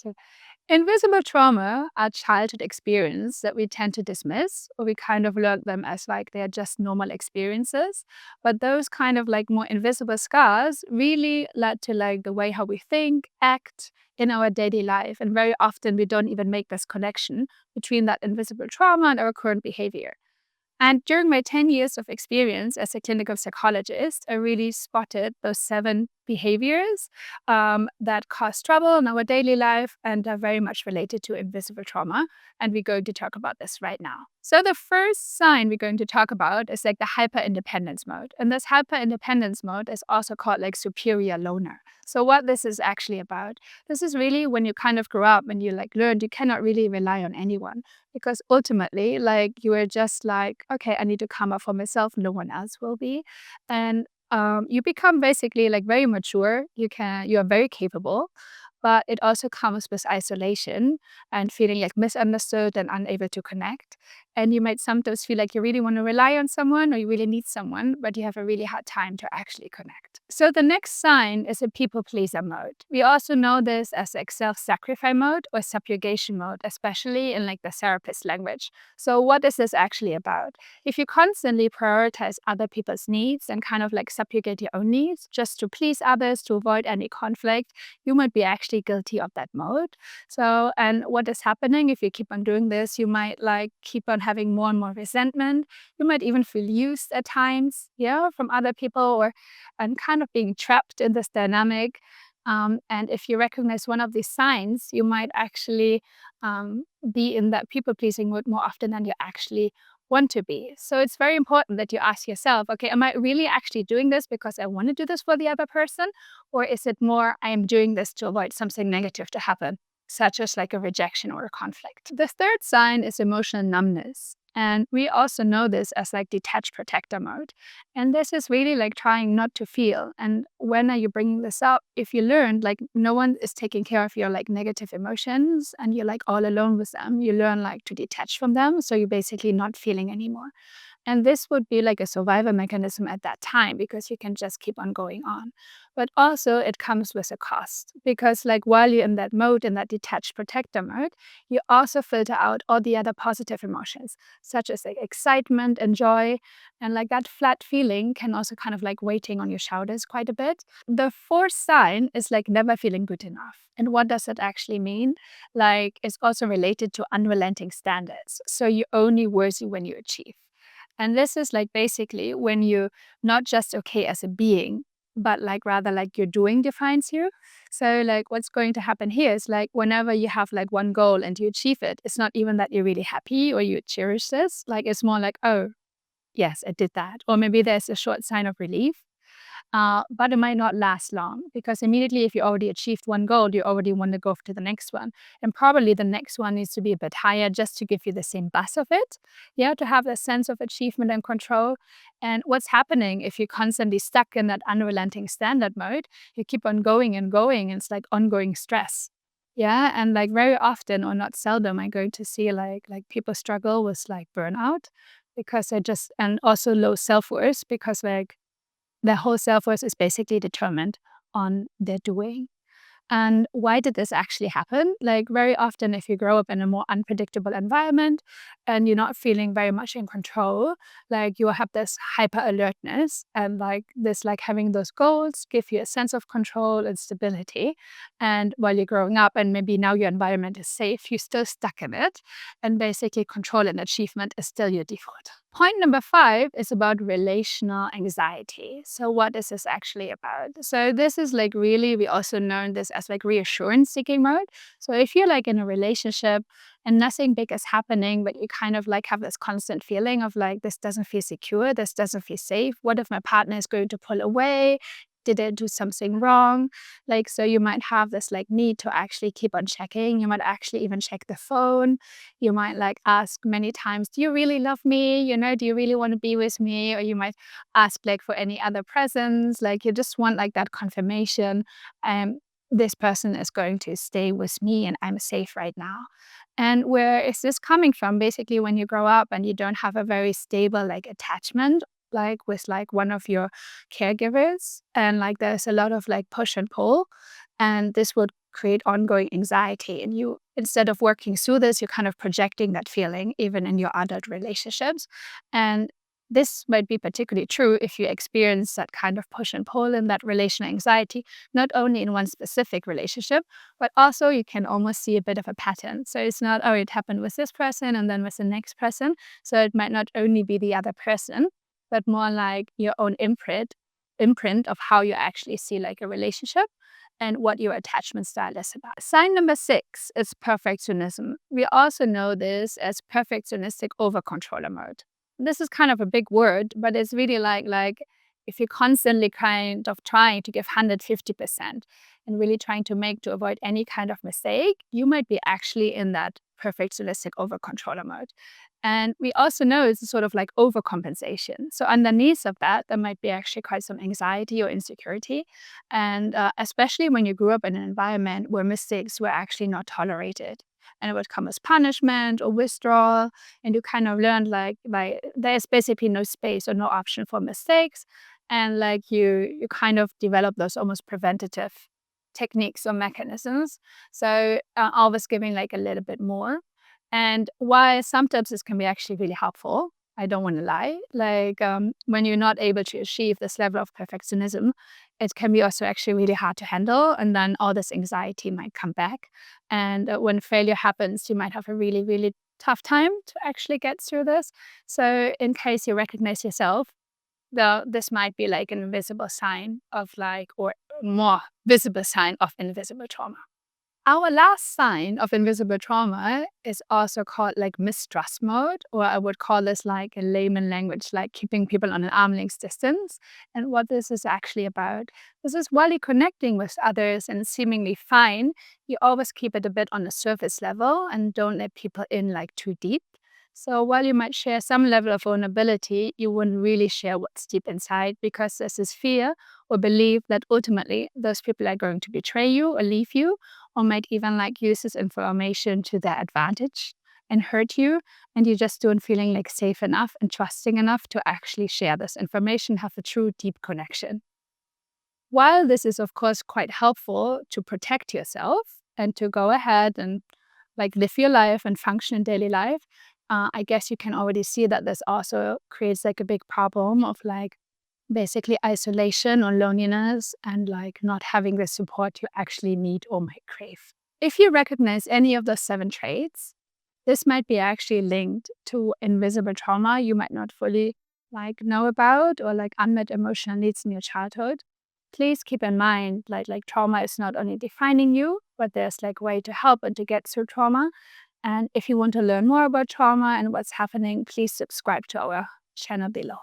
So invisible trauma are childhood experience that we tend to dismiss, or we kind of look them as like they're just normal experiences. But those kind of like more invisible scars really led to like the way how we think, act in our daily life. And very often we don't even make this connection between that invisible trauma and our current behavior. And during my 10 years of experience as a clinical psychologist, I really spotted those 7 behaviors that cause trouble in our daily life and are very much related to invisible trauma. And we're going to talk about this right now. So the first sign we're going to talk about is like the hyper independence mode. And this hyper independence mode is also called like superior loner. So what this is actually about, this is really when you kind of grow up and you like learned you cannot really rely on anyone, because ultimately like you are just like, okay, I need to come up for myself, no one else will be. And you become basically like very mature, you are very capable, but it also comes with isolation and feeling like misunderstood and unable to connect. And you might sometimes feel like you really want to rely on someone or you really need someone, but you have a really hard time to actually connect. So the next sign is a people pleaser mode. We also know this as like self-sacrifice mode or subjugation mode, especially in like the therapist language. So what is this actually about? If you constantly prioritize other people's needs and kind of like subjugate your own needs just to please others, to avoid any conflict, you might be actually guilty of that mode. So, and what is happening if you keep on doing this, you might like keep on having more and more resentment. You might even feel used at times, yeah, from other people, or and kind of being trapped in this dynamic. And if you recognize one of these signs, you might actually be in that people pleasing mode more often than you actually want to be. So it's very important that you ask yourself, okay, am I really actually doing this because I want to do this for the other person? Or is it more I am doing this to avoid something negative to happen, such as like a rejection or a conflict? The third sign is emotional numbness. And we also know this as like detached protector mode. And this is really like trying not to feel. And when are you bringing this up? If you learn like no one is taking care of your like negative emotions and you're like all alone with them, you learn like to detach from them. So you're basically not feeling anymore. And this would be like a survival mechanism at that time because you can just keep on going on. But also it comes with a cost because like while you're in that mode, in that detached protector mode, you also filter out all the other positive emotions, such as like excitement and joy. And like that flat feeling can also kind of like weighting on your shoulders quite a bit. The fourth sign is like never feeling good enough. And what does that actually mean? Like it's also related to unrelenting standards. So you're only worthy when you achieve. And this is like basically when you're not just okay as a being, but like rather like your doing defines you. So like what's going to happen here is like whenever you have like one goal and you achieve it, it's not even that you're really happy or you cherish this. Like it's more like, oh, yes, I did that. Or maybe there's a short sign of relief. But it might not last long because immediately if you already achieved one goal, you already want to go to the next one. And probably the next one needs to be a bit higher just to give you the same buzz of it. Yeah, to have that sense of achievement and control. And what's happening if you're constantly stuck in that unrelenting standard mode, you keep on going and going. And it's like ongoing stress. Yeah, and like very often or not seldom, I'm going to see like people struggle with like burnout because they just and also low self-worth because like their whole self-worth is basically determined on their doing. And why did this actually happen? Like very often, if you grow up in a more unpredictable environment and you're not feeling very much in control, like you have this hyper alertness and like this, like having those goals give you a sense of control and stability. And while you're growing up and maybe now your environment is safe, you're still stuck in it. And basically control and achievement is still your default. Point number 5 is about relational anxiety. So what is this actually about? So this is like really, we also know this as like reassurance seeking mode. So if you're like in a relationship and nothing big is happening, but you kind of like have this constant feeling of like, this doesn't feel secure, this doesn't feel safe. What if my partner is going to pull away? Did I do something wrong? Like, so you might have this like need to actually keep on checking. You might actually even check the phone. You might like ask many times, do you really love me? You know, do you really want to be with me? Or you might ask like for any other presents. Like you just want like that confirmation. This person is going to stay with me and I'm safe right now. And where is this coming from? Basically, when you grow up and you don't have a very stable like attachment, like with like one of your caregivers, and like there's a lot of like push and pull. And this would create ongoing anxiety. And you, instead of working through this, you're kind of projecting that feeling even in your adult relationships. And this might be particularly true if you experience that kind of push and pull and that relational anxiety, not only in one specific relationship, but also you can almost see a bit of a pattern. So it's not, oh, it happened with this person and then with the next person. So it might not only be the other person, but more like your own imprint of how you actually see like a relationship and what your attachment style is about. Sign number 6 is perfectionism. We also know this as perfectionistic overcontroller mode. This is kind of a big word, but it's really like if you're constantly kind of trying to give 150% and really trying to avoid any kind of mistake, you might be actually in that perfectionistic overcontroller mode. And we also know it's sort of like overcompensation. So underneath of that, there might be actually quite some anxiety or insecurity. And especially when you grew up in an environment where mistakes were actually not tolerated. And it would come as punishment or withdrawal. And you kind of learned like there's basically no space or no option for mistakes. And like you kind of develop those almost preventative techniques or mechanisms. So always giving like a little bit more. And while sometimes this can be actually really helpful, I don't want to lie, like when you're not able to achieve this level of perfectionism, it can be also actually really hard to handle. And then all this anxiety might come back. And when failure happens, you might have a really, really tough time to actually get through this. So in case you recognize yourself, this might be like an invisible sign of like, or more visible sign of invisible trauma. Our last sign of invisible trauma is also called like mistrust mode, or I would call this like a layman language, like keeping people on an arm's length distance. And what this is actually about, this is while you're connecting with others and seemingly fine, you always keep it a bit on the surface level and don't let people in like too deep. So while you might share some level of vulnerability, you wouldn't really share what's deep inside because there's this fear or belief that ultimately those people are going to betray you or leave you, or might even like use this information to their advantage and hurt you. And you just don't feeling like safe enough and trusting enough to actually share this information, have a true deep connection. While this is of course quite helpful to protect yourself and to go ahead and like live your life and function in daily life, I guess you can already see that this also creates like a big problem of like basically isolation or loneliness and like not having the support you actually need or might crave. If you recognize any of those 7 traits, this might be actually linked to invisible trauma you might not fully like know about, or like unmet emotional needs in your childhood. Please keep in mind like trauma is not only defining you, but there's like way to help and to get through trauma. And if you want to learn more about trauma and what's happening, please subscribe to our channel below.